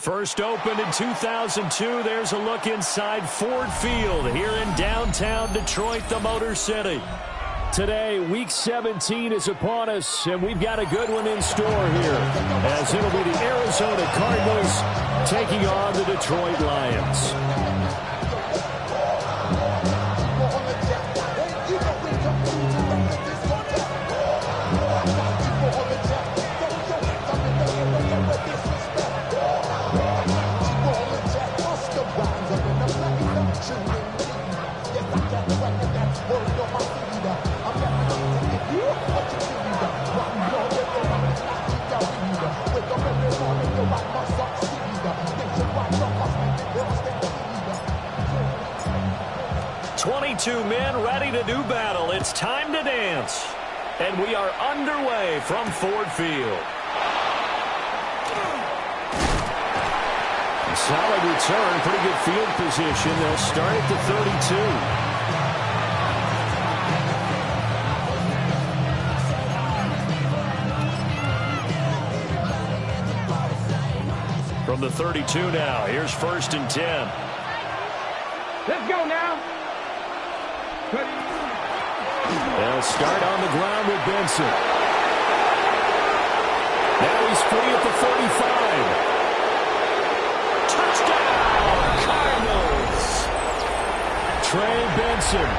First opened in 2002. There's a look inside Ford Field here in downtown Detroit, the Motor City. Today, Week 17 is upon us, and we've got a good one in store here, as it'll be the Arizona Cardinals taking on the Detroit Lions. Two men ready to do battle. It's time to dance. And we are underway from Ford Field. Solid return, pretty good field position. They'll start at the 32. From the 32 now, here's 1st and 10. Let's go now. They'll start on the ground with Benson. Now he's free at the 45. Touchdown, Cardinals! Trey Benson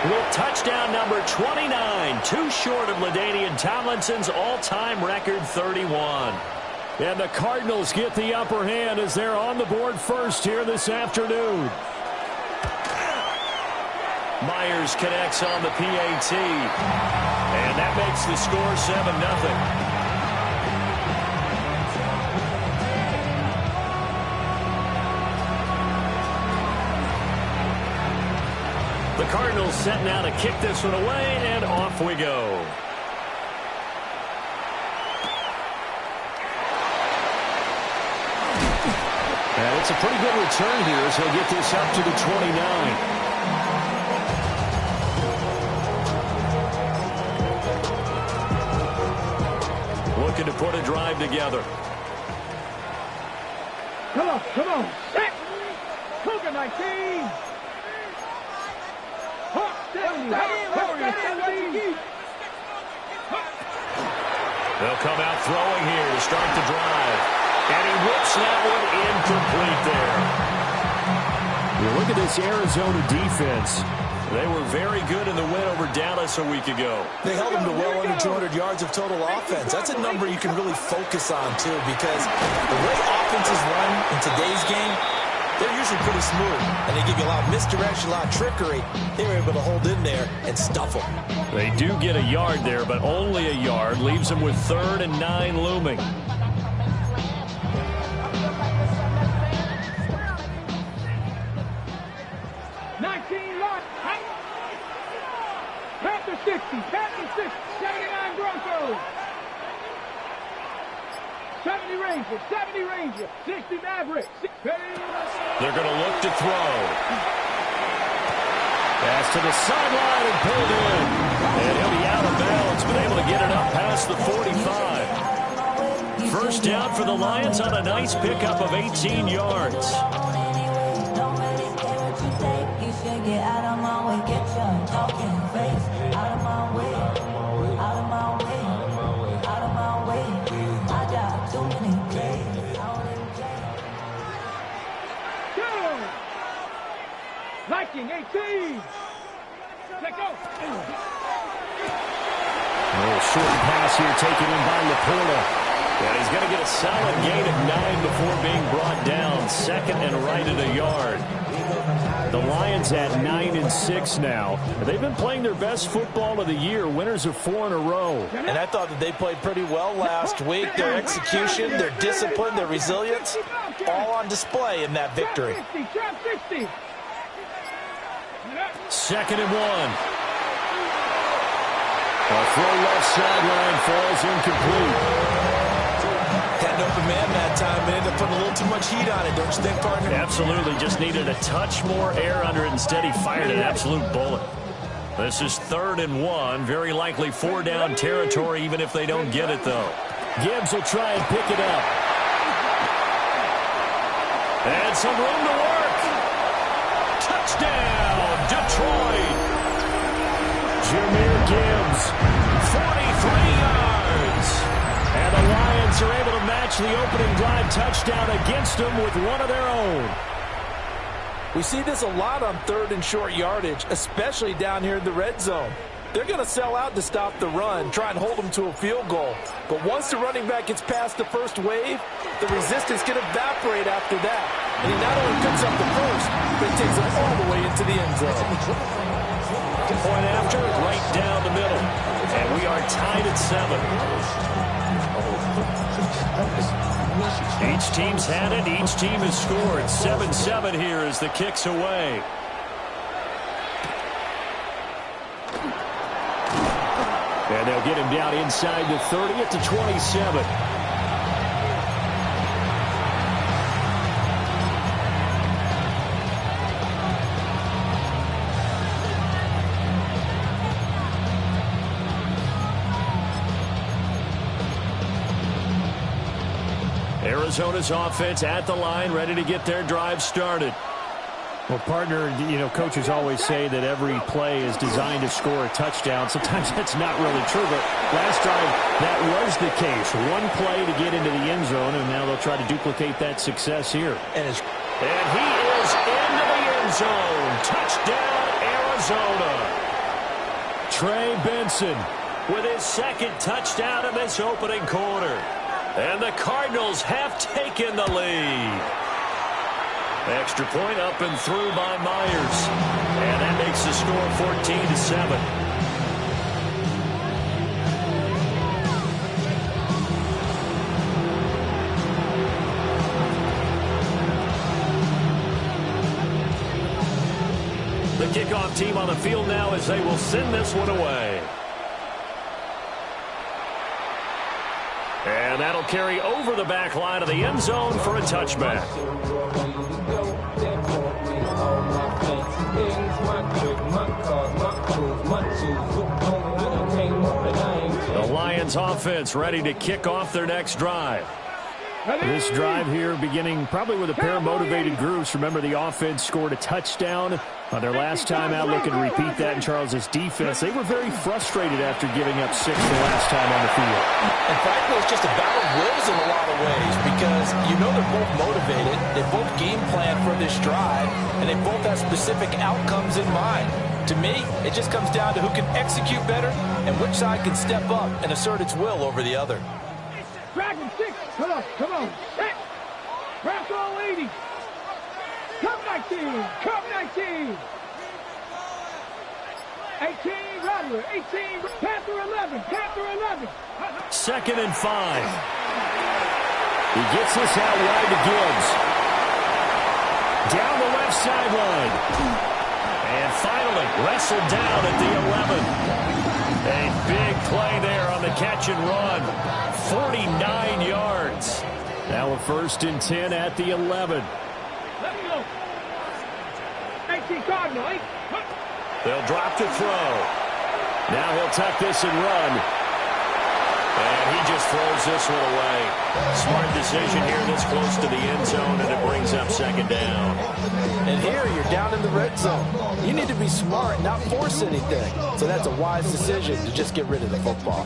with touchdown number 29, too short of LaDainian Tomlinson's all-time record 31. And the Cardinals get the upper hand as they're on the board first here this afternoon. Myers connects on the PAT, and that makes the score 7-0. The Cardinals set now to kick this one away, and off we go. And it's a pretty good return here as he'll get this up to the 29. Looking to put a drive together. Come on. Set. Cougar 19. They'll come out throwing here to start the drive. And he whips that one incomplete there. You look at this Arizona defense. They were very good in the win over Dallas a week ago. They held them to well under 200 yards of total offense. That's a number you can really focus on, too, because the way offenses run in today's game, they're usually pretty smooth, and they give you a lot of misdirection, a lot of trickery. They were able to hold in there and stuff them. They do get a yard there, but only a yard. Leaves them with 3rd and 9 looming. Panther 60, Panther 60, 79 Broncos. 70 Rangers, 70 Rangers, 60 Mavericks. They're going to look to throw. Pass to the sideline and pulled in. And he'll be out of bounds, but able to get it up past the 45. First down for the Lions on a nice pickup of 18 yards. Get out of my way, get your talking face out of my way, out of my way, out of my way. I got too many plays. Go! Liking 18. Let go. A little short pass here taken in by Laporta. And he's going to get a solid gain of 9 before being brought down. 2nd and right at a yard. The Lions at 9-6 now. They've been playing their best football of the year, winners of 4 in a row. And I thought that they played pretty well last week. Their execution, their discipline, their resilience, all on display in that victory. 2nd and 1. A throw left sideline falls incomplete. Had an open man that time, but ended up putting a little too much heat on it, don't you think, partner? Absolutely. Just needed a touch more air under it. Instead, he fired an absolute bullet. This is 3rd and 1. Very likely 4-down territory, even if they don't get it, though. Gibbs will try and pick it up. And some room to work. Touchdown, Detroit. Jahmyr Gibbs, 43 yards. And the Lions are able to match the opening drive touchdown against them with one of their own. We see this a lot on third and short yardage, especially down here in the red zone. They're going to sell out to stop the run, try and hold them to a field goal. But once the running back gets past the first wave, the resistance can evaporate after that. And he not only picks up the first, but he takes it all the way into the end zone. Point after, right down the middle. And we are tied at 7. Each team's had it. Each team has scored. 7-7 here as the kick's away. And they'll get him down inside the 30 at the 27. Arizona's offense at the line, ready to get their drive started. Well, partner, coaches always say that every play is designed to score a touchdown. Sometimes that's not really true, but last drive that was the case. One play to get into the end zone, and now they'll try to duplicate that success here. And he is into the end zone. Touchdown, Arizona. Trey Benson with his second touchdown in this opening quarter. And the Cardinals have taken the lead. Extra point up and through by Myers. And that makes the score 14-7. The kickoff team on the field now as they will send this one away. And that'll carry over the back line of the end zone for a touchback. The Lions offense ready to kick off their next drive. This drive here beginning probably with a pair of motivated groups. Remember, the offense scored a touchdown on their last time out, looking to repeat that in Charles's defense. They were very frustrated after giving up 6 the last time on the field. And frankly, it's just a battle of wills in a lot of ways because they're both motivated. They both game plan for this drive, and they both have specific outcomes in mind. To me, it just comes down to who can execute better and which side can step up and assert its will over the other. Dragon 6. Come on. Set. Press all 80. Come 19. 18, Rattler. 18, Panther 11. 2nd and 5. He gets this out wide to Gibbs. Down the left sideline. And finally wrestled down at the 11. A big play there on the catch and run. 49 yards. Now a 1st and 10 at the 11. Let me go. 18 Cardinal. They'll drop to throw. Now he'll tuck this and run. And he just throws this one away. Smart decision here this close to the end zone, and it brings up 2nd down. And here you're down in the red zone. You need to be smart, not force anything. So that's a wise decision to just get rid of the football.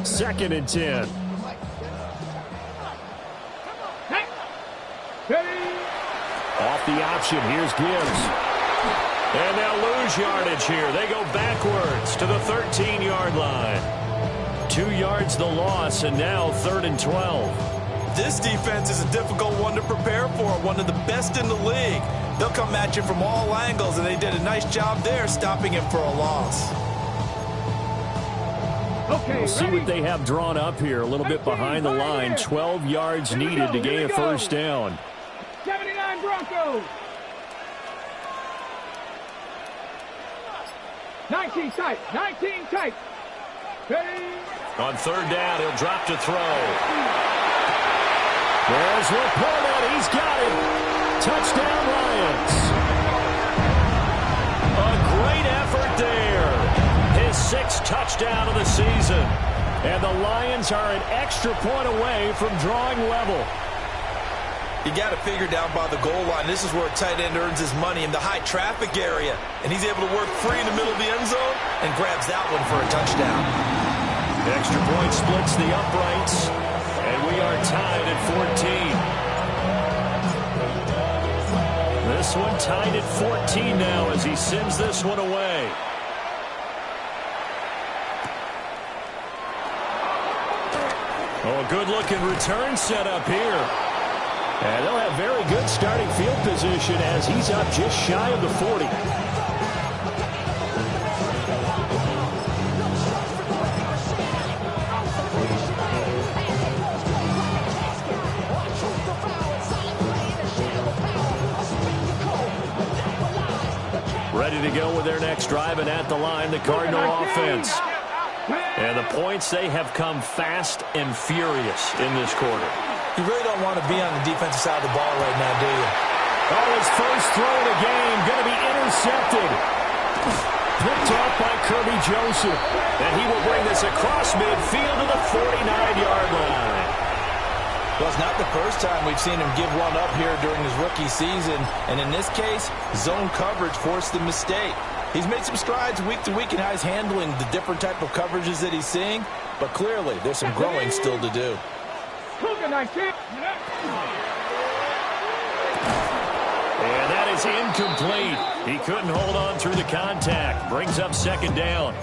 2nd and 10. Off the option, here's Gibbs. And they'll lose yardage here. They go backwards to the 13-yard line. 2 yards the loss, and now 3rd and 12. This defense is a difficult one to prepare for, one of the best in the league. They'll come at you from all angles, and they did a nice job there stopping him for a loss. Okay, we'll see what they have drawn up here, a little bit behind the line. 12 yards needed to gain a 1st down. 79 Broncos. 19 tight. Ready. On 3rd down, he'll drop to throw. There's Laporta. He's got it. Touchdown, Lions. A great effort there. His 6th touchdown of the season. And the Lions are an extra point away from drawing level. You got to figure down by the goal line. This is where a tight end earns his money, in the high traffic area. And he's able to work free in the middle of the end zone and grabs that one for a touchdown. The extra point splits the uprights, and we are tied at 14. This one tied at 14 now as he sends this one away. Oh, a good-looking return set up here. And they'll have very good starting field position as he's up just shy of the 40. Ready to go with their next drive, and at the line, the Cardinal offense. And the points, they have come fast and furious in this quarter. You really don't want to be on the defensive side of the ball right now, do you? Oh, his first throw of the game going to be intercepted. Picked off by Kirby Joseph. And he will bring this across midfield to the 49-yard line. Well, it's not the first time we've seen him give one up here during his rookie season. And in this case, zone coverage forced the mistake. He's made some strides week to week in how he's handling the different type of coverages that he's seeing. But clearly, there's some growing still to do. And that is incomplete. He couldn't hold on through the contact. Brings up second down.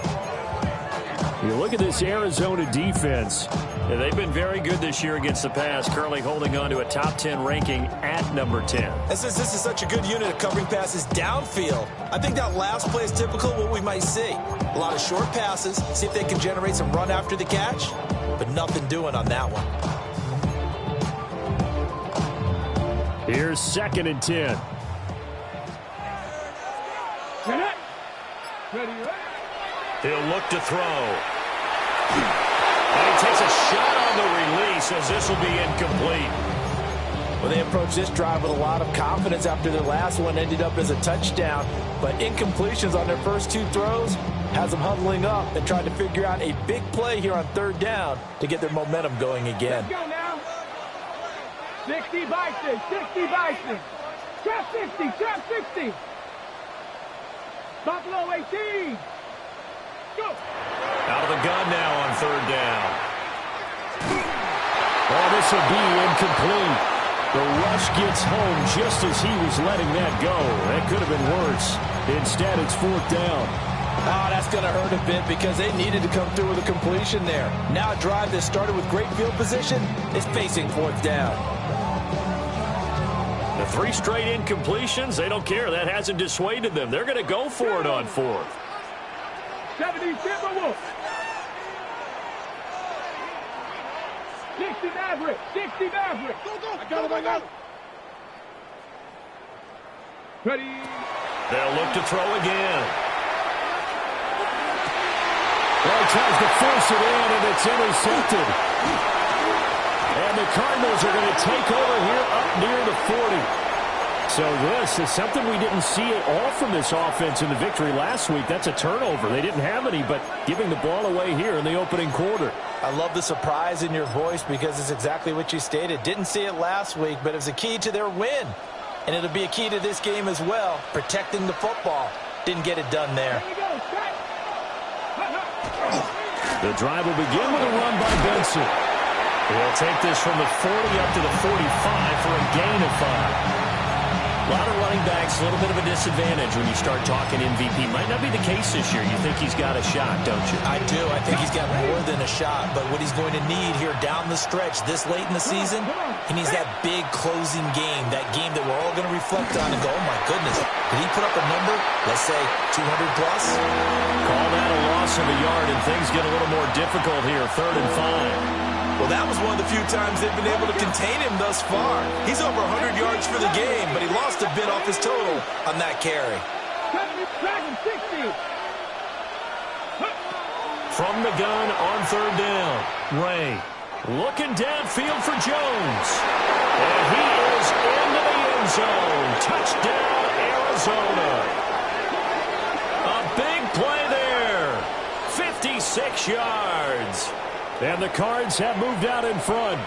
You look at this Arizona defense. They've been very good this year against the pass, currently holding on to a top 10 ranking at number 10. And since this is such a good unit of covering passes downfield, I think that last play is typical of what we might see. A lot of short passes, see if they can generate some run after the catch, but nothing doing on that one. Here's 2nd and 10. He'll look to throw. And he takes a shot on the release as this will be incomplete. Well, they approached this drive with a lot of confidence after their last one ended up as a touchdown. But incompletions on their first two throws has them huddling up and trying to figure out a big play here on 3rd down to get their momentum going again. Let's go now. 60 Bison, 60 Bison. Trap 60, trap 60. Buffalo 18. Go. Out of the gun now on 3rd down. Oh, this will be incomplete. The rush gets home just as he was letting that go. That could have been worse. Instead, it's 4th down. Oh, that's going to hurt a bit because they needed to come through with a completion there. Now a drive that started with great field position is facing 4th down. The 3 straight incompletions, they don't care. That hasn't dissuaded them. They're going to go for it on 4th. 70 Timberwolves. 60 Maverick. 60 Maverick. Go, go. I got it. Ready. They'll look to throw again. Well, he tries to force it in, and it's intercepted. And the Cardinals are going to take over here up near the 40. So this is something we didn't see at all from this offense in the victory last week. That's a turnover. They didn't have any, but giving the ball away here in the opening quarter. I love the surprise in your voice because it's exactly what you stated. Didn't see it last week, but it was a key to their win. And it'll be a key to this game as well, protecting the football. Didn't get it done there. The drive will begin with a run by Benson. He'll take this from the 40 up to the 45 for a gain of 5. A lot of running backs, a little bit of a disadvantage when you start talking MVP. Might not be the case this year. You think he's got a shot, don't you? I do. I think he's got more than a shot. But what he's going to need here down the stretch this late in the season, he needs that big closing game, that game that we're all going to reflect on and go, oh, my goodness, did he put up a number, let's say 200 plus? Call that a loss of a yard, and things get a little more difficult here, 3rd and 5. Well, that was one of the few times they've been able to contain him thus far. He's over 100 yards for the game, but he lost a bit off his total on that carry. From the gun on 3rd down, Ray looking downfield for Jones. And he is into the end zone. Touchdown, Arizona. A big play there. 56 yards. And the Cards have moved out in front.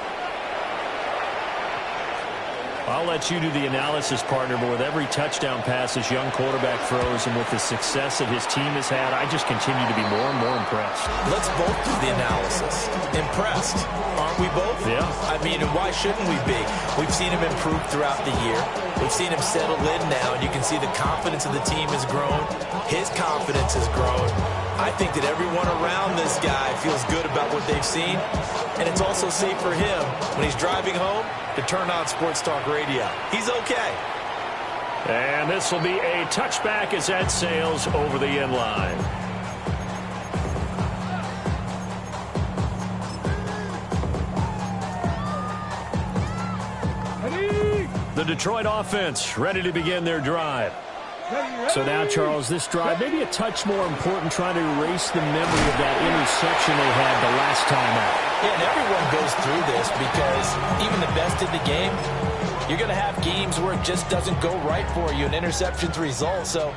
I'll let you do the analysis, partner, but with every touchdown pass this young quarterback throws and with the success that his team has had, I just continue to be more and more impressed. Let's both do the analysis. Impressed, aren't we both? Yeah. I mean, and why shouldn't we be? We've seen him improve throughout the year. We've seen him settle in now, and you can see the confidence of the team has grown. His confidence has grown. I think that everyone around this guy feels good about what they've seen, and it's also safe for him when he's driving home to turn on Sports Talk Radio. He's okay. And this will be a touchback as that sails over the end line. The Detroit offense ready to begin their drive. So now, Charles, this drive maybe a touch more important, trying to erase the memory of that interception they had the last time out. Yeah, and everyone goes through this because even the best in the game, you're going to have games where it just doesn't go right for you, and interceptions result. So,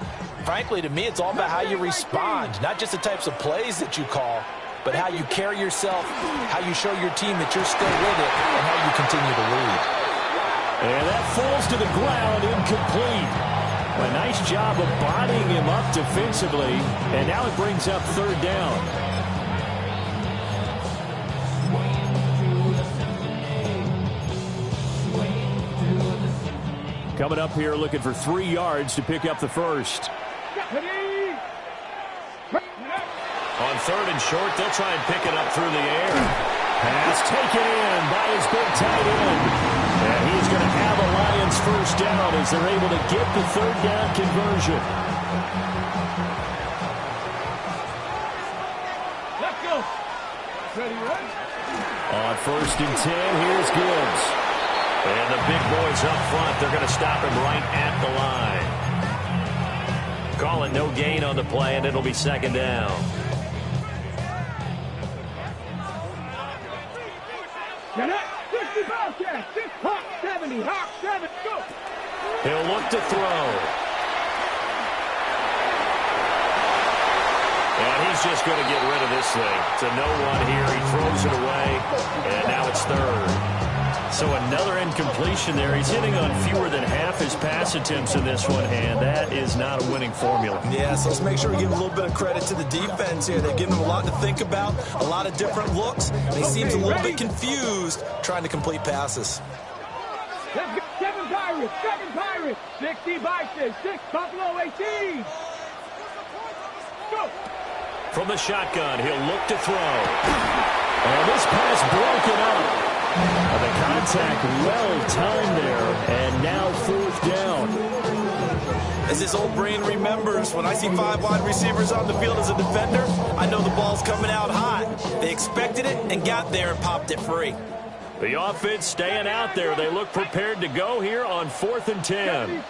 frankly, to me, it's all about how you respond, not just the types of plays that you call, but how you carry yourself, how you show your team that you're still with it, and how you continue to lead. And that falls to the ground, incomplete. A nice job of bodying him up defensively, and now it brings up third down. Coming up here looking for 3 yards to pick up the first. On third and short, they'll try and pick it up through the air. Pass taken in by his big tight end. And he's going to have a Lions first down as they're able to get the third down conversion. Let's go. Ready, right? On first and 10, here's Gibbs. And the big boys up front, they're going to stop him right at the line. Call it no gain on the play, and it'll be second down. Get it. 60 Bobcats. 6 Hawk 70. Hawk 7. Go. He'll look to throw. And he's just going to get rid of this thing. It's a no-1 here. He throws it away, and now it's third. So another incompletion there. He's hitting on fewer than half his pass attempts in this one, and that is not a winning formula. Yeah, so let's make sure we give a little bit of credit to the defense here. They've given him a lot to think about, a lot of different looks, and he seems a little bit confused trying to complete passes. Let's go. 7 Pirates. 7 Pirates. 60 Bison. 6 Buffalo 18. Go. From the shotgun, he'll look to throw. And this pass broken up. The contact well timed there, and now fourth down. As his old brain remembers, when I see 5 wide receivers on the field as a defender, I know the ball's coming out hot. They expected it and got there and popped it free. The offense staying out there. They look prepared to go here on 4th and 10.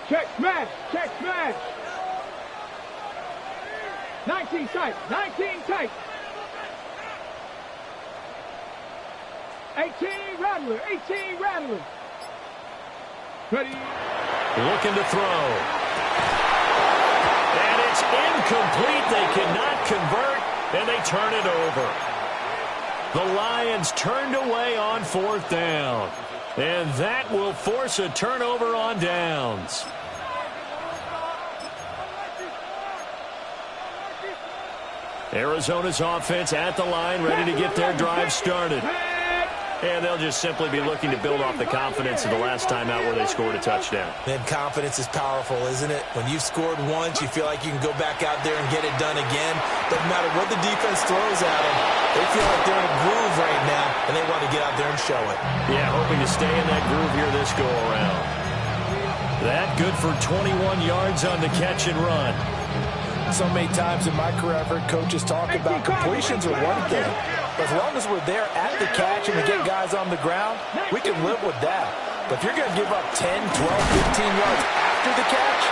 Check smash. Check smash. 19 tight. 19 tight. 18 Rattler. 18 Rattler. Ready. Looking to throw. And it's incomplete. They cannot convert, and they turn it over. The Lions turned away on 4th down. And that will force a turnover on downs. Arizona's offense at the line, ready to get their drive started. And they'll just simply be looking to build off the confidence of the last time out where they scored a touchdown. Man, confidence is powerful, isn't it? When you've scored once, you feel like you can go back out there and get it done again. Doesn't matter what the defense throws at them. They feel like they're in a groove right now, and they want to get out there and show it. Yeah, hoping to stay in that groove here this go-around. That good for 21 yards on the catch and run. So many times in my career, I've heard coaches talk about completions are one thing. As long as we're there at the catch and we get guys on the ground, we can live with that. But if you're going to give up 10, 12, 15 yards after the catch,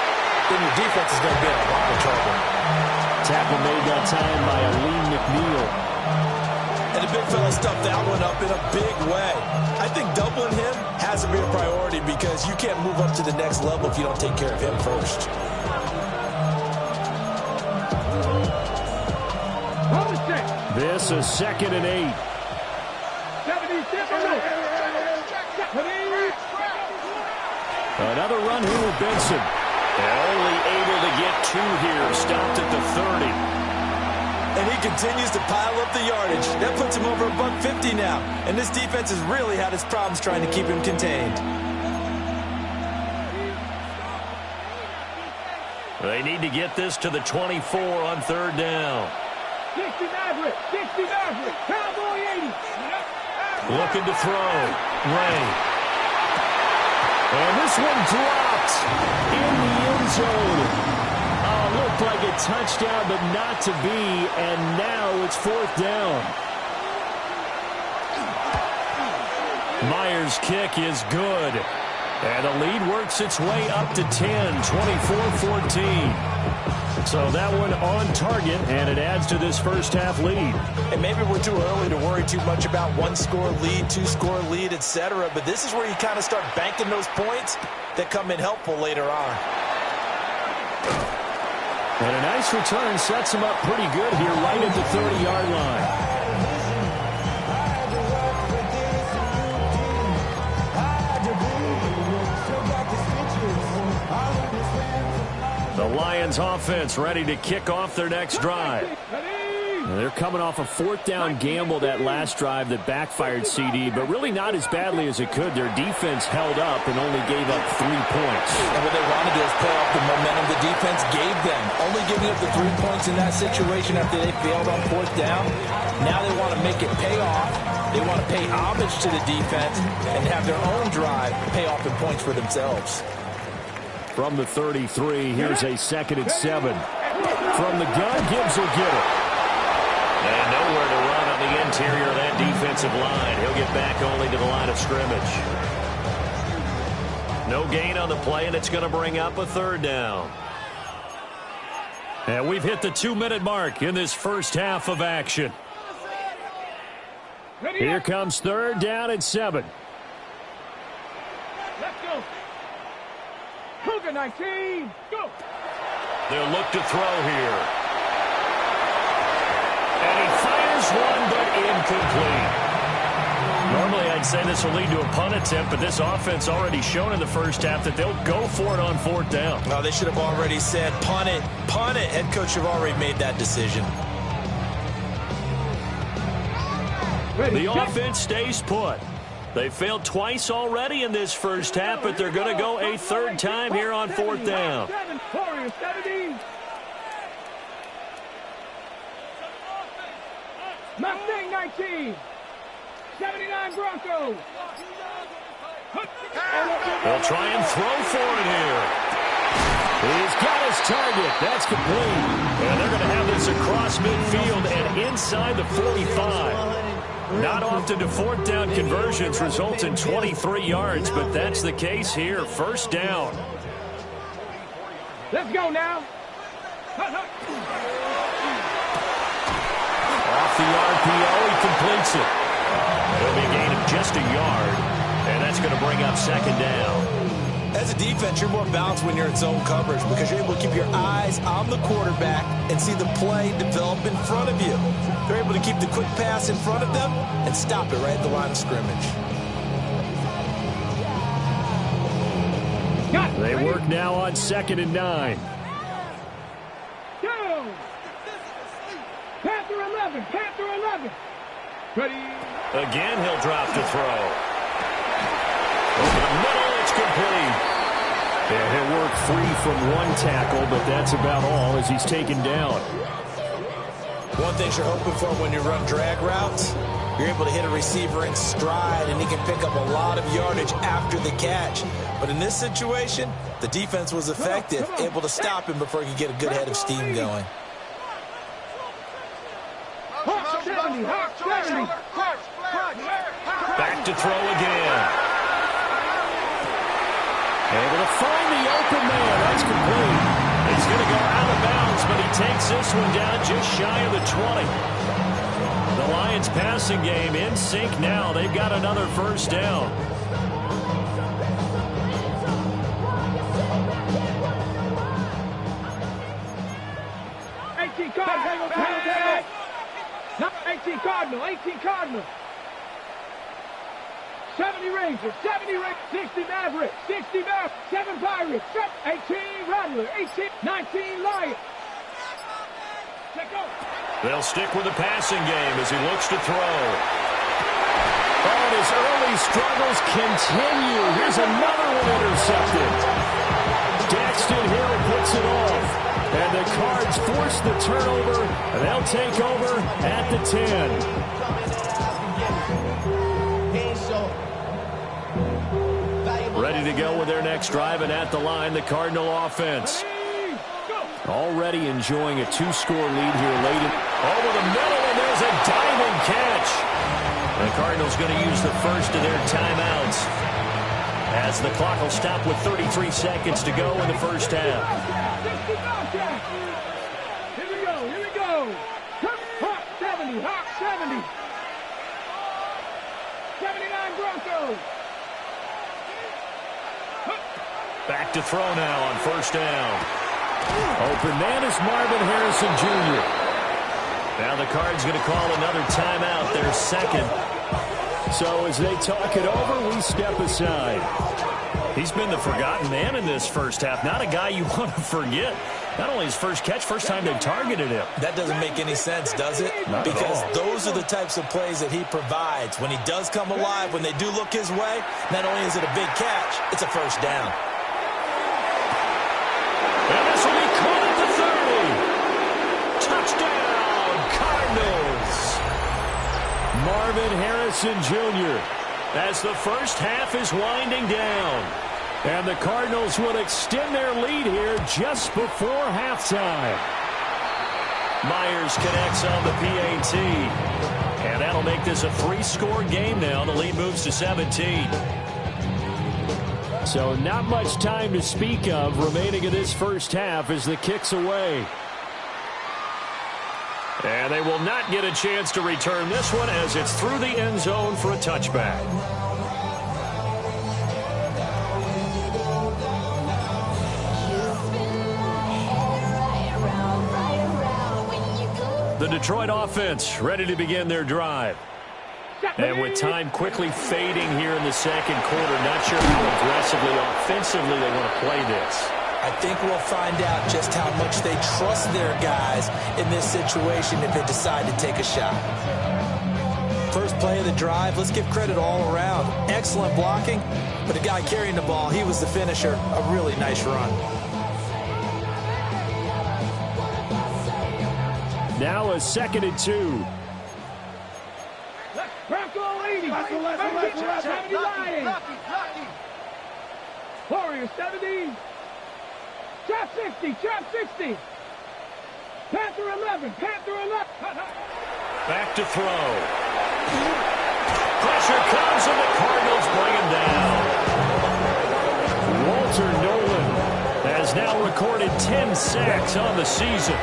then your defense is going to be in a lot of trouble. Tackle made that time by Aleem McNeil. And the big fella stuffed that one up in a big way. I think doubling him has to be a priority because you can't move up to the next level if you don't take care of him first. This is 2nd and 8. 77. Another run here with Benson. And only able to get 2 here. Stopped at the 30. And he continues to pile up the yardage. That puts him over $150 now. And this defense has really had its problems trying to keep him contained. They need to get this to the 24 on 3rd down. 60 Maverick, 60 Maverick, Cowboy 80. Looking to throw. Ray. And this one dropped in the end zone. Looked like a touchdown, but not to be. And now it's 4th down. Myers' kick is good. And the lead works its way up to 10, 24-14. So that one on target, and it adds to this first half lead. And maybe we're too early to worry too much about 1-score lead, 2-score lead, etc. But this is where you kind of start banking those points that come in helpful later on. And a nice return sets him up pretty good here right at the 30-yard line. The Lions offense ready to kick off their next drive. And they're coming off a 4th down gamble that last drive that backfired CD, but really not as badly as it could. Their defense held up and only gave up 3 points. And what they wanted to do is play off the momentum the defense gave them. Only giving up the 3 points in that situation after they failed on 4th down. Now they want to make it pay off. They want to pay homage to the defense and have their own drive pay off in points for themselves. From the 33, here's a 2nd and 7. From the gun, Gibbs will get it. And nowhere to run on the interior of that defensive line. He'll get back only to the line of scrimmage. No gain on the play, and it's going to bring up a 3rd down. And we've hit the 2-minute mark in this first half of action. Here comes 3rd down and 7. Let's go. Cougar 19, go. They'll look to throw here. And he fires one, but incomplete. Normally, I'd say this will lead to a punt attempt, but this offense already shown in the first half that they'll go for it on 4th down. No, they should have already said, punt it, punt it. Head coach have already made that decision. The offense stays put. They failed twice already in this first half, but they're going to go a 3rd time here on 4th down. Mustang 19. 79 Broncos. They'll try and throw for it here. He's got his target. That's complete. And they're going to have this across midfield and inside the 45. Not often do 4th down conversions result in 23 yards, but that's the case here. 1st down. Let's go now. Off the RPO, he completes it. It'll be a gain of just a yard, and that's going to bring up 2nd down. As a defense, you're more balanced when you're in zone coverage because you're able to keep your eyes on the quarterback and see the play develop in front of you. They're able to keep the quick pass in front of them and stop it right at the line of scrimmage. They work now on 2nd and 9. Go! Panther 11, Panther 11. Ready? Again, he'll drop to throw. Over the middle, it's complete. Yeah, he'll work free from 1 tackle, but that's about all as he's taken down. One thing you're hoping for when you run drag routes, you're able to hit a receiver in stride, and he can pick up a lot of yardage after the catch. But in this situation, the defense was effective, able to stop him before he could get a good head of steam going. Hawk 70, Hawk 70. Back to throw again. Able to find the open man. That's complete. He's going to go out of bounds, but he takes this one down just shy of the 20. The Lions passing game in sync now. They've got another 1st down. Cardinal. 18 Cardinal. 70 Rangers, 70 Rangers, 60 Mavericks, 60 Mavericks, 7 Pirates, 18 Rattler, 18, 19 Lions. Let go. They'll stick with the passing game as he looks to throw. Oh, and his early struggles continue. Here's another one intercepted. Daxton Hill puts it off. And the Cards force the turnover, and they'll take over at the 10. Ready to go with their next drive, and at the line, the Cardinal offense. Already enjoying a two-score lead here late. Over the middle, and there's a diving catch. The Cardinals going to use the first of their timeouts as the clock will stop with 33 seconds to go in the first half. Here we go. Hawk 70, Hawk 70. 79 Broncos. Back to throw now on first down. Open man is Marvin Harrison Jr. Now the Cards going to call another timeout, their second. So as they talk it over, we step aside. He's been the forgotten man in this first half. Not a guy you want to forget. Not only his first catch, first time they targeted him. That doesn't make any sense, does it? Because those are the types of plays that he provides. When he does come alive, when they do look his way, not only is it a big catch, it's a first down. And this will be caught at the 30. Touchdown, Cardinals. Marvin Harrison Jr. as the first half is winding down. And the Cardinals will extend their lead here just before halftime. Myers connects on the PAT. And that'll make this a three-score game now. The lead moves to 17. So not much time to speak of remaining in this first half as the kick's away. And they will not get a chance to return this one as it's through the end zone for a touchback. The Detroit offense ready to begin their drive. And with time quickly fading here in the second quarter, not sure how aggressively, offensively they want to play this. I think we'll find out just how much they trust their guys in this situation if they decide to take a shot. First play of the drive, let's give credit all around. Excellent blocking, but the guy carrying the ball, he was the finisher. A really nice run. Now a 2nd and 2. Bronco 80. 70 Lions. Warriors 70. Trap 60. Panther 11. Back to throw. Pressure comes and the Cardinals bring him down. Walter Nolan has now recorded 10 sacks on the season.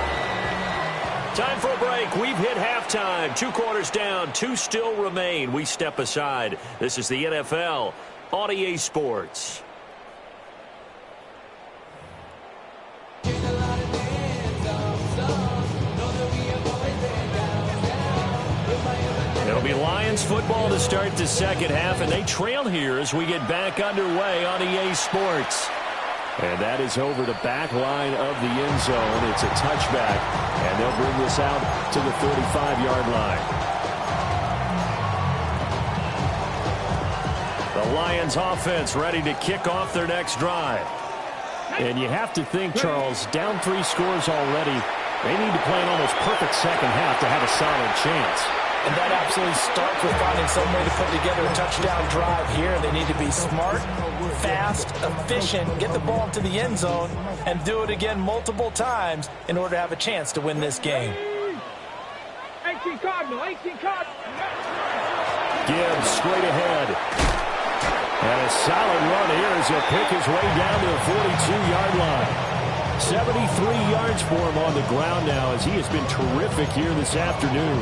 Time for a break. We've hit halftime. 2 quarters down. 2 still remain. We step aside. This is the NFL on EA Sports. It'll be Lions football to start the second half, and they trail here as we get back underway on EA Sports. And that is over the back line of the end zone. It's a touchback, and they'll bring this out to the 35-yard line. The Lions offense ready to kick off their next drive. And you have to think, Charles, down 3 scores already. They need to play an almost perfect second half to have a solid chance. And that absolutely starts with finding some way to put together a touchdown drive here. They need to be smart, fast, efficient, get the ball to the end zone, and do it again multiple times in order to have a chance to win this game. 18 Cardinal. Gibbs straight ahead. And a solid run here as he'll pick his way down to the 42-yard line. 73 yards for him on the ground now as he has been terrific here this afternoon.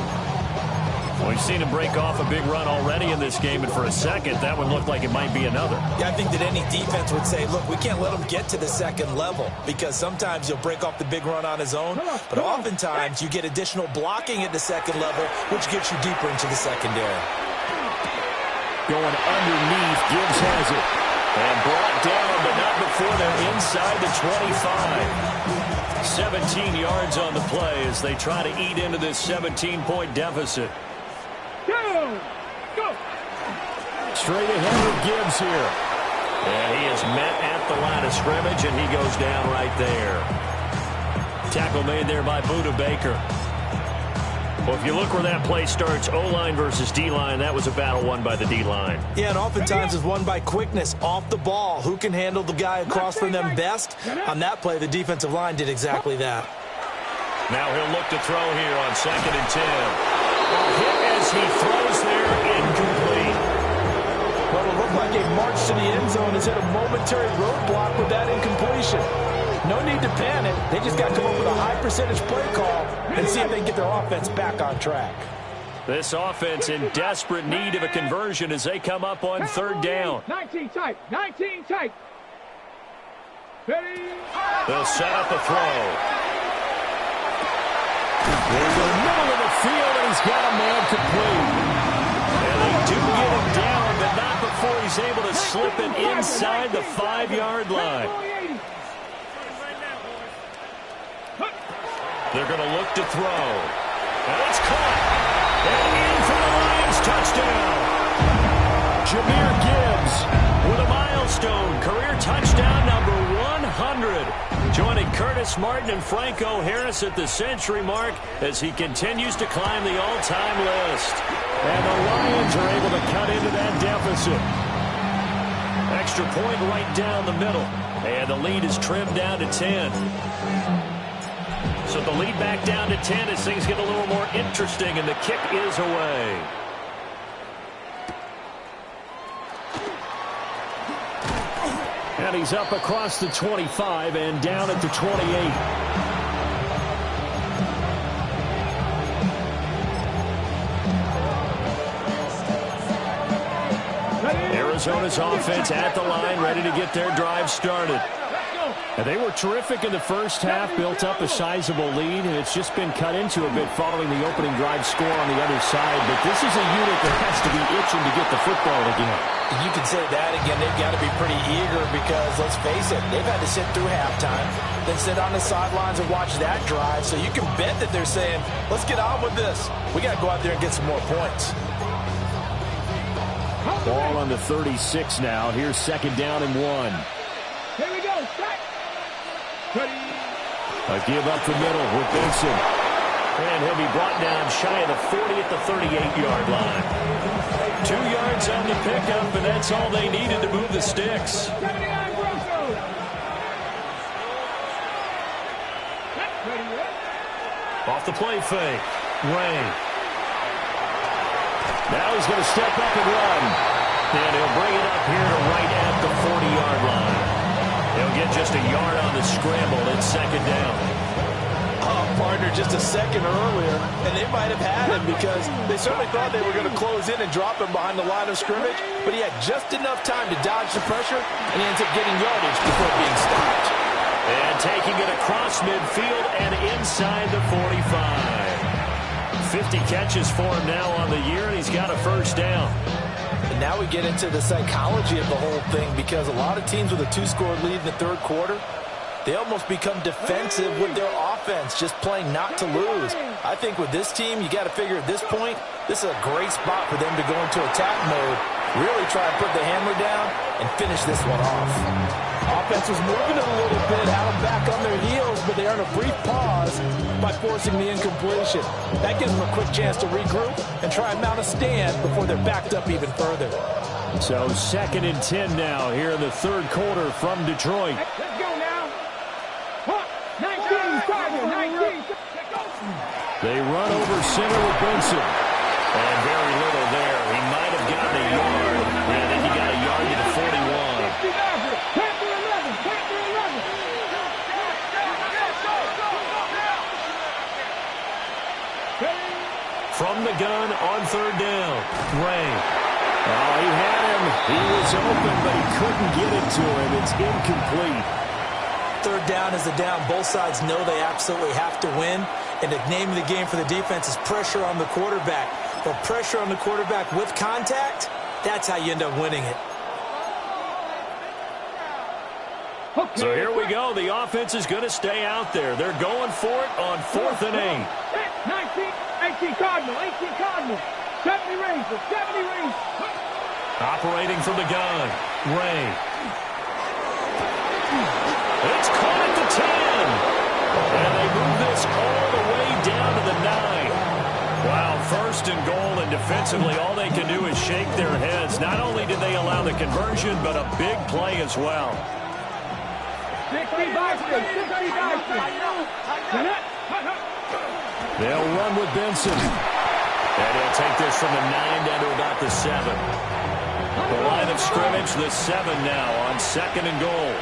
Well, we've seen him break off a big run already in this game, and for a second, that one looked like it might be another. Yeah, I think that any defense would say, look, we can't let him get to the second level because sometimes he'll break off the big run on his own, but oftentimes you get additional blocking at the second level, which gets you deeper into the secondary. Going underneath, Gibbs has it. And brought down, but not before they're inside the 25. 17 yards on the play as they try to eat into this 17-point deficit. Go! Straight ahead with Gibbs here. And he is met at the line of scrimmage, and he goes down right there. Tackle made there by Budda Baker. Well, if you look where that play starts, O-line versus D-line, that was a battle won by the D-line. Yeah, and oftentimes is won by quickness off the ball. Who can handle the guy across from them best? On that play, the defensive line did exactly that. Now he'll look to throw here on 2nd and 10. A hit as he throws there, incomplete. Well, it looked like a march to the end zone has hit a momentary roadblock with that incompletion. No need to panic. They just got to come up with a high percentage play call and see if they can get their offense back on track. This offense in desperate need of a conversion as they come up on 3rd down. 19 tight. 19 tight. Ready? They'll set up a throw. There's the middle of the field, and he's got a man complete. And they do get him down, but not before he's able to slip it inside the 5-yard line. They're going to look to throw. And it's caught. And in for the Lions touchdown. Jahmyr Gibbs with a milestone. Career touchdown number 100. Joining Curtis Martin and Franco Harris at the century mark as he continues to climb the all-time list. And the Lions are able to cut into that deficit. Extra point right down the middle. And the lead is trimmed down to 10. So the lead back down to 10 as things get a little more interesting, and the kick is away. And he's up across the 25 and down at the 28. Arizona's offense at the line, ready to get their drive started. And they were terrific in the first half, built up a sizable lead, and it's just been cut into a bit following the opening drive score on the other side. But this is a unit that has to be itching to get the football again. You can say that again. They've got to be pretty eager because, let's face it, they've had to sit through halftime, then sit on the sidelines and watch that drive. So you can bet that they're saying, let's get on with this. We got to go out there and get some more points. Ball on the 36 now. Here's 2nd down and 1. Here we go. Strike. A give up the middle with Benson. And he'll be brought down shy of the 40 at the 38-yard line. 2 yards on the pickup, and that's all they needed to move the sticks. 79 Broncos. Off the play fake. Ray. Now he's going to step up and run. And he'll bring it up here to right at the 40-yard line. He'll get just a yard on the scramble. It's 2nd down. Partner just a second earlier, and they might have had him because they certainly thought they were going to close in and drop him behind the line of scrimmage, but he had just enough time to dodge the pressure, and he ends up getting yardage before being stopped. And taking it across midfield and inside the 45. 50 catches for him now on the year, and he's got a 1st down. And now we get into the psychology of the whole thing because a lot of teams with a 2-score lead in the 3rd quarter, they almost become defensive with their offense, just playing not to lose. I think with this team, you got to figure at this point, this is a great spot for them to go into attack mode, really try to put the hammer down and finish this one off. Offense was moving it a little bit, had them back on their heels, but they earn a brief pause by forcing the incompletion. That gives them a quick chance to regroup and try and mount a stand before they're backed up even further. So 2nd and 10 now here in the 3rd quarter from Detroit. Let's go now. 19, 19. They run over center with Benson. And very little there. He might have gotten a yard. And then he got a yard to the 41. From the gun on 3rd down. Ray. Oh, he had him. He was open, but he couldn't get it to him. It's incomplete. 3rd down is the down. Both sides know they absolutely have to win. And the name of the game for the defense is pressure on the quarterback. But pressure on the quarterback with contact, That's how you end up winning it. So here we go. The offense is going to stay out there. They're going for it on 4th and 8. 18 Cardinal, 18 Cardinal. 70 Razor, 70 Razor. Operating from the gun. Ray. It's caught at the 10. And they move this all the way down to the 9. Wow, 1st and goal, and defensively all they can do is shake their heads. Not only did they allow the conversion, but a big play as well. 60 Bison, 60 Bison. They'll run with Benson. And he'll take this from the 9 down to about the 7. The line of scrimmage, the 7 now on 2nd and goal.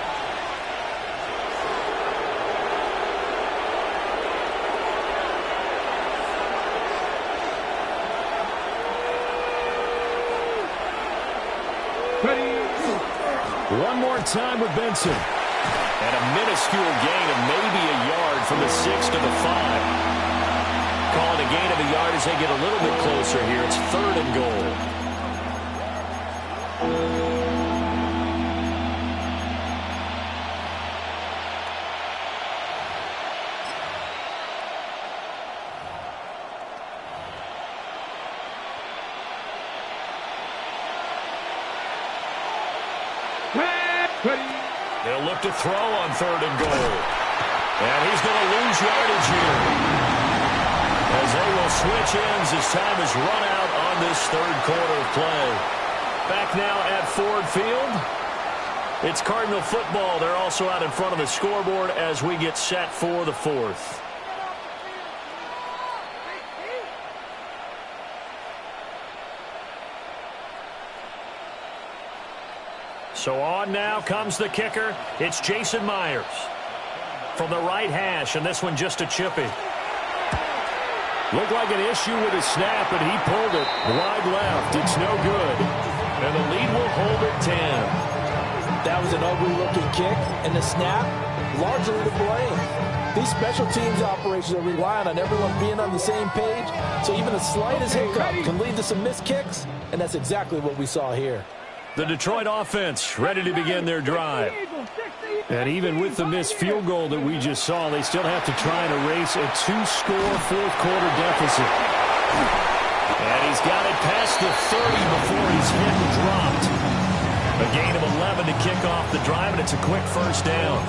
One more time with Benson. And a minuscule gain of maybe a yard from the 6 to the 5. Calling a gain of a yard as they get a little bit closer here. It's 3rd and goal. They'll look to throw on 3rd and goal. And he's going to lose yardage here. As they will switch ends as time is run out on this 3rd quarter of play. Back now at Ford Field. It's Cardinal football. They're also out in front of the scoreboard as we get set for the 4th. So on now comes the kicker. It's Jason Myers from the right hash, and this one just a chippy. Looked like an issue with his snap, and he pulled it wide left. It's no good. And the lead will hold at 10. That was an ugly-looking kick, and the snap, largely to blame. These special teams operations are relying on everyone being on the same page, so even the slightest hiccup can lead to some missed kicks, and that's exactly what we saw here. The Detroit offense ready to begin their drive. And even with the missed field goal that we just saw, they still have to try and erase a 2-score 4th quarter deficit. And he's got it past the 30 before he's hit and dropped. A gain of 11 to kick off the drive, and it's a quick 1st down.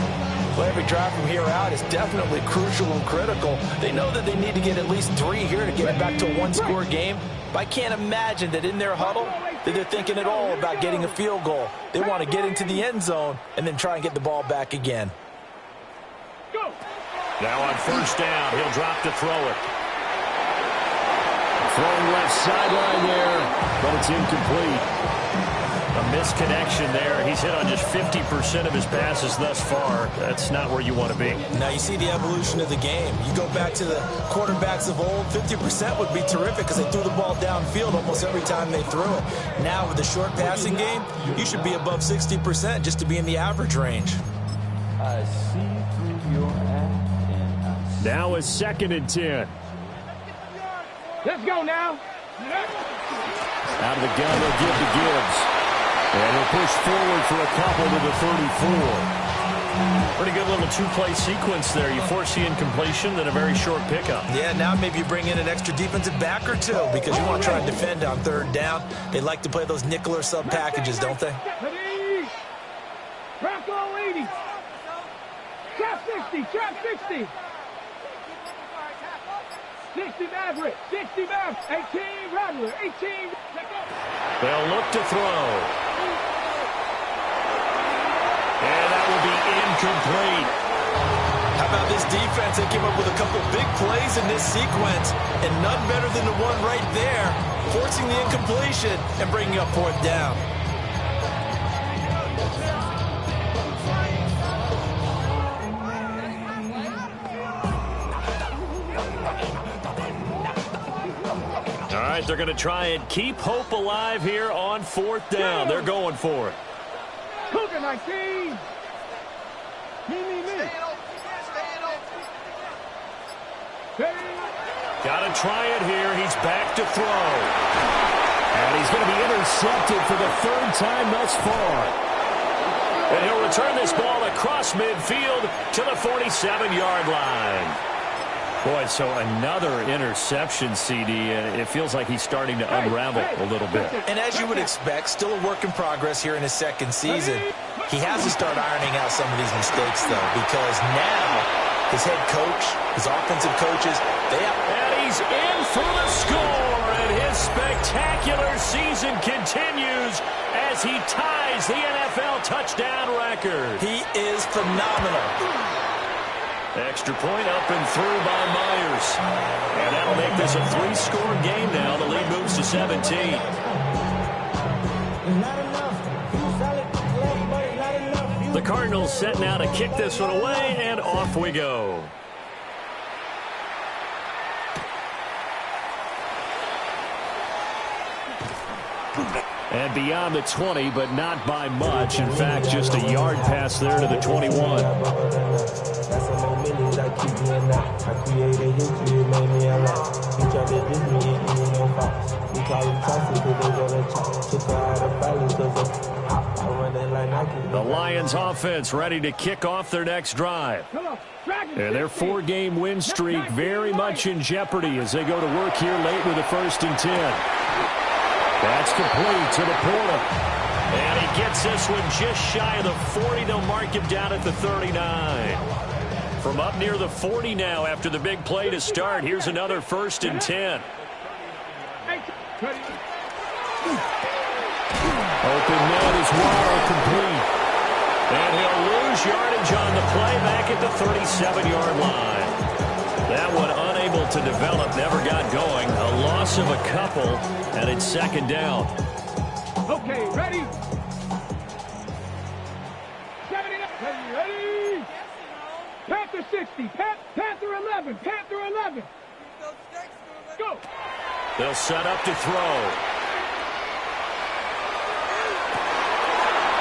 Well, every drive from here out is definitely crucial and critical. They know that they need to get at least 3 here to get it back to a 1-score game. But I can't imagine that in their huddle that they're thinking at all about getting a field goal. They want to get into the end zone and then try and get the ball back again. Now on 1st down, he'll drop to throw it. Throwing left sideline there, but it's incomplete. A misconnection there. He's hit on just 50% of his passes thus far. That's not where you want to be. Now you see the evolution of the game. You go back to the quarterbacks of old, 50% would be terrific because they threw the ball downfield almost every time they threw it. Now with the short passing game, you should be above 60% just to be in the average range. I see through your act. Now is 2nd and 10. Let's go now. Out of the gun, they'll give to Gibbs. And he'll push forward for a couple to the 34. Pretty good little 2-play sequence there. You force the incompletion, then a very short pickup. Yeah, now maybe you bring in an extra defensive back or two because you want to try and defend on 3rd down. They like to play those nickel or sub packages, don't they? Bronco 80. Trap 60, trap 60. 60 Maverick, 60 Maverick, 18 Rattler, 18. They'll look to throw. And that will be incomplete. How about this defense? They came up with a couple big plays in this sequence, and none better than the one right there, forcing the incompletion and bringing up 4th down. All right, they're going to try and keep hope alive here on 4th down. They're going for it. Cougar 19. Me. Got to try it here. He's back to throw. And he's going to be intercepted for the third time thus far. And he'll return this ball across midfield to the 47-yard line. Boy, so another interception, CD, and it feels like he's starting to unravel a little bit. And as you would expect, still a work in progress here in his second season. He has to start ironing out some of these mistakes, though, because now his head coach, his offensive coaches, they have... And he's in for the score, and his spectacular season continues as he ties the NFL touchdown record. He is phenomenal. Extra point up and through by Myers. And that'll make this a 3-score game now. The lead moves to 17. The Cardinals set now to kick this one away, and off we go. And beyond the 20, but not by much. In fact, just a yard pass there to the 21. The Lions offense ready to kick off their next drive. And their 4-game win streak very much in jeopardy as they go to work here late with a 1st and 10. That's complete to the Porter. And he gets this one just shy of the 40. They'll mark him down at the 39. From up near the 40 now after the big play to start. Here's another 1st and 10. Open net is Waddle, complete. And he'll lose yardage on the play back at the 37-yard line. That one unable to develop, never got going. A loss of a couple, and it's 2nd down. Okay, ready? 79, ready? Panther 60, Panther 11, Panther 11. Go. They'll set up to throw.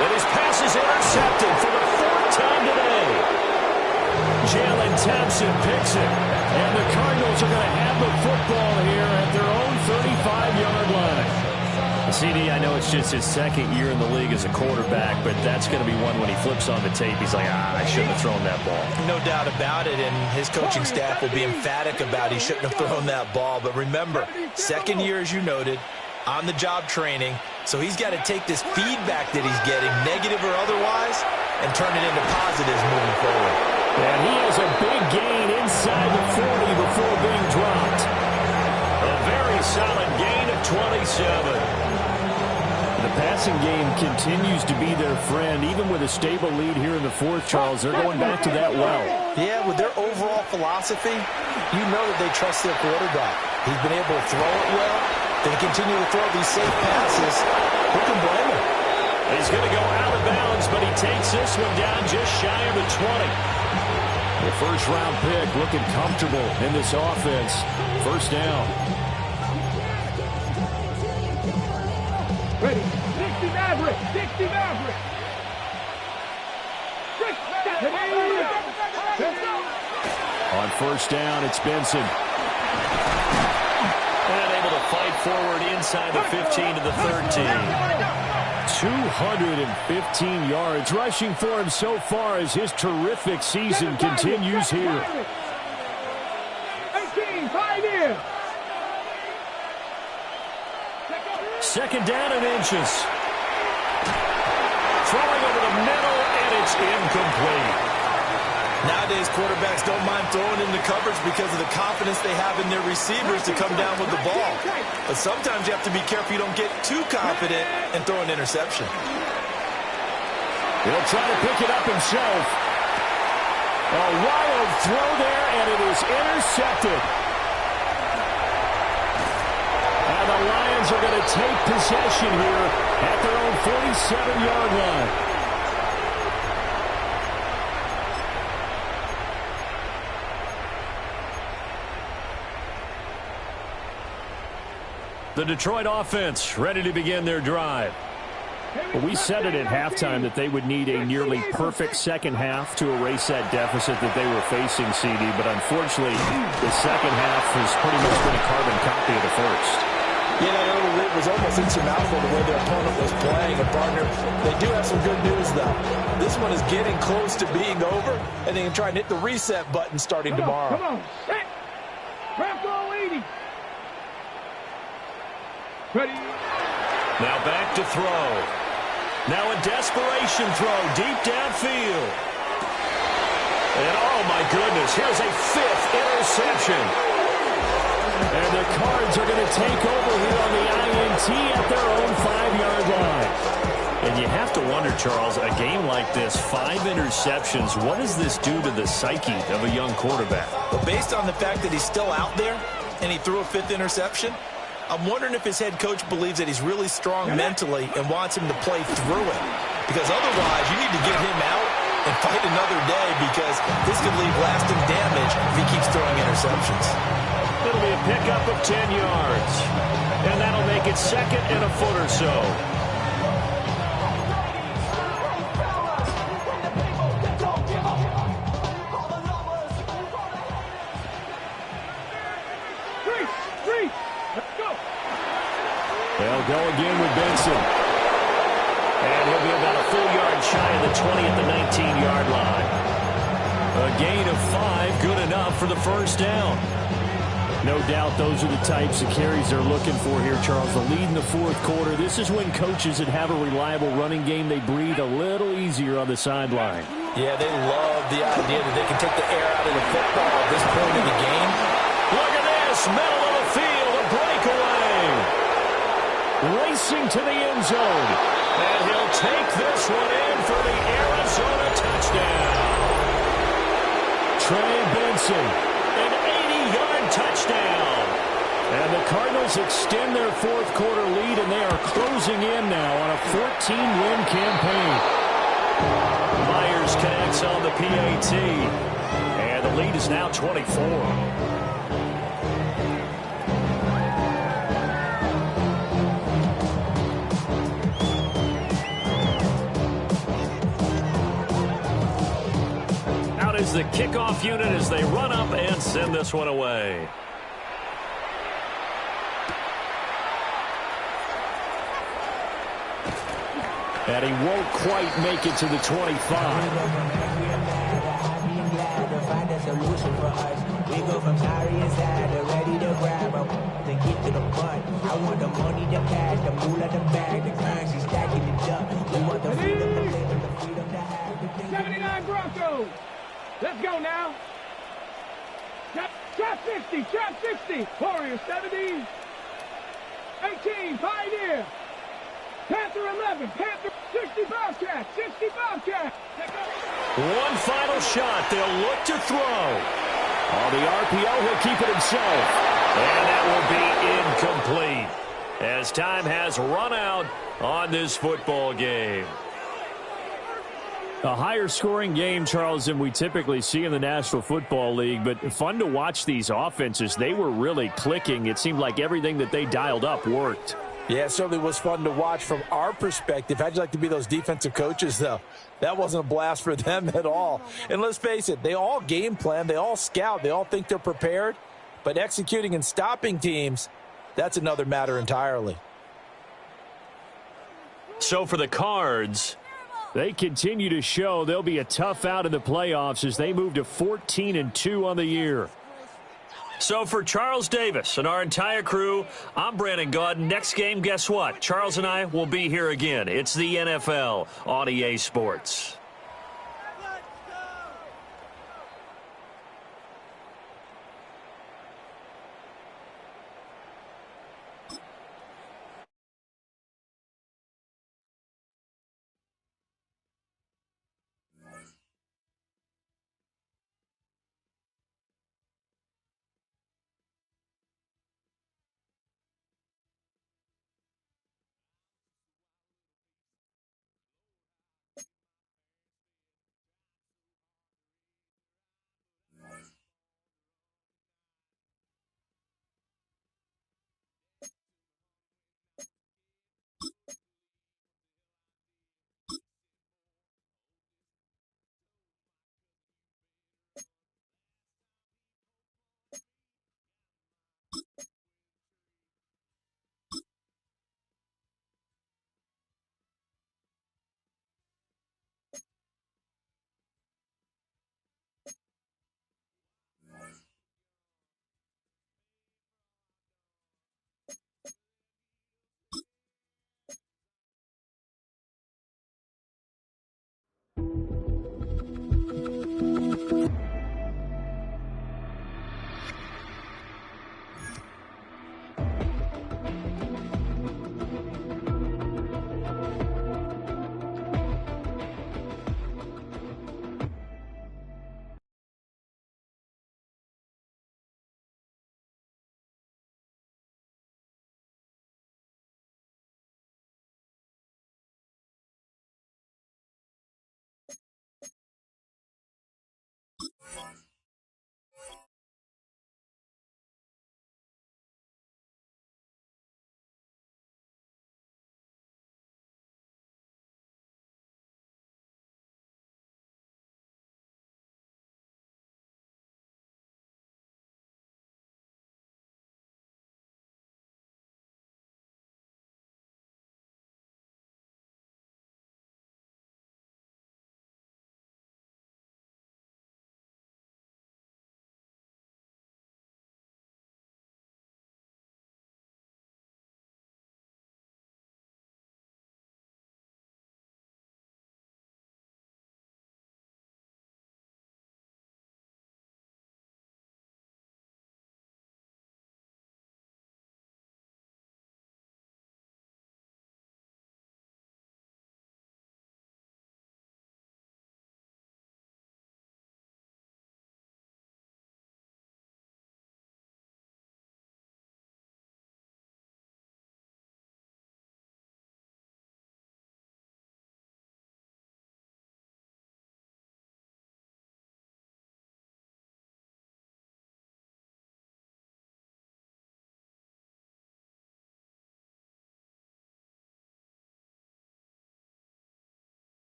And his pass is intercepted for the 4th time today. Jalen Thompson picks it. And the Cardinals are going to have the football here at their own 35-yard line. CD, I know it's just his 2nd year in the league as a quarterback, but that's going to be one when he flips on the tape. He's like, I shouldn't have thrown that ball. No doubt about it, and his coaching staff will be emphatic about he shouldn't have thrown that ball. But remember, 2nd year, as you noted, on-the-job training, so he's got to take this feedback that he's getting, negative or otherwise, and turn it into positives moving forward. And he has a big gain inside the 40 before being dropped. A very solid gain of 27. The passing game continues to be their friend. Even with a stable lead here in the 4th, Charles, they're going back to that well. Yeah, with their overall philosophy, you know that they trust their quarterback. He's been able to throw it well. They continue to throw these safe passes. Who can blame him? He's going to go out of bounds, but he takes this one down just shy of the 20. The 1st-round pick looking comfortable in this offense. 1st down. Ready? 60 Maverick! 60 Maverick! On 1st down, it's Benson. And able to fight forward inside the 15 to the 13. 215 yards rushing for him so far as his terrific season continues here. 18, 5 in. 2nd down and inches. Throwing over the middle, and it's incomplete. Nowadays, quarterbacks don't mind throwing into coverage because of the confidence they have in their receivers to come down with the ball. But sometimes you have to be careful you don't get too confident and throw an interception. He'll try to pick it up himself. A wild throw there, and it is intercepted. And the Lions are going to take possession here at their own 47-yard line. The Detroit offense ready to begin their drive. Well, we said it at halftime that they would need a nearly perfect 2nd half to erase that deficit that they were facing, CD. But unfortunately, the 2nd half has pretty much been a carbon copy of the 1st. Yeah, that early lead was almost insurmountable the way their opponent was playing. And, partner, they do have some good news, though. This one is getting close to being over, and they can try and hit the reset button starting tomorrow. Come on, set. Bronco 80. Ready. Now back to throw. Now a desperation throw deep downfield. And, oh, my goodness, here's a 5th interception. And the Cards are going to take over here on the INT at their own 5-yard line. And you have to wonder, Charles, a game like this, 5 interceptions, what does this do to the psyche of a young quarterback? But based on the fact that he's still out there and he threw a 5th interception, I'm wondering if his head coach believes that he's really strong mentally and wants him to play through it. Because otherwise, you need to get him out and fight another day, because this could leave lasting damage if he keeps throwing interceptions. It'll be a pickup of 10 yards. And that'll make it 2nd and a foot or so. Three. Let's go. They'll go again with Benson. And he'll be about a full yard shy of the 20 at the 19-yard line. A gain of 5, good enough for the first down. No doubt those are the types of carries they're looking for here, Charles. The lead in the 4th quarter. This is when coaches that have a reliable running game, they breathe a little easier on the sideline. Yeah, they love the idea that they can take the air out of the football at this point in the game. Look at this, middle of the field, a breakaway. Racing to the end zone. And he'll take this one in for the Arizona touchdown. Trey Benson, an 80-yard touchdown. And the Cardinals extend their 4th quarter lead, and they are closing in now on a 14-win campaign. Myers connects on the PAT, and the lead is now 24. Is the kickoff unit as they run up and send this one away. And he won't quite make it to the 25. We go from sorry inside to ready to grab up to get to the butt. I want the money, the cash, the moolah, the bag, the currency stacking it up. We want the freedom to live and the freedom to have. 79 Broncos. Let's go now. Trap 50, trap 60. Warriors 70. 18, Pioneer. Panther 11, Panther 65 cat, 65 cat. One final shot. They'll look to throw. On the RPO, he'll keep it himself. And that will be incomplete, as time has run out on this football game. A higher scoring game, Charles, than we typically see in the National Football League, but fun to watch these offenses. They were really clicking. It seemed like everything that they dialed up worked. Yeah, it certainly was fun to watch from our perspective. How'd you like to be those defensive coaches, though? That wasn't a blast for them at all. And let's face it, they all game plan, they all scout, they all think they're prepared, but executing and stopping teams, that's another matter entirely. So for the Cards, they continue to show they'll be a tough out in the playoffs as they move to 14-2 on the year. So for Charles Davis and our entire crew, I'm Brandon Gaudin. Next game, guess what? Charles and I will be here again. It's the NFL on EA Sports.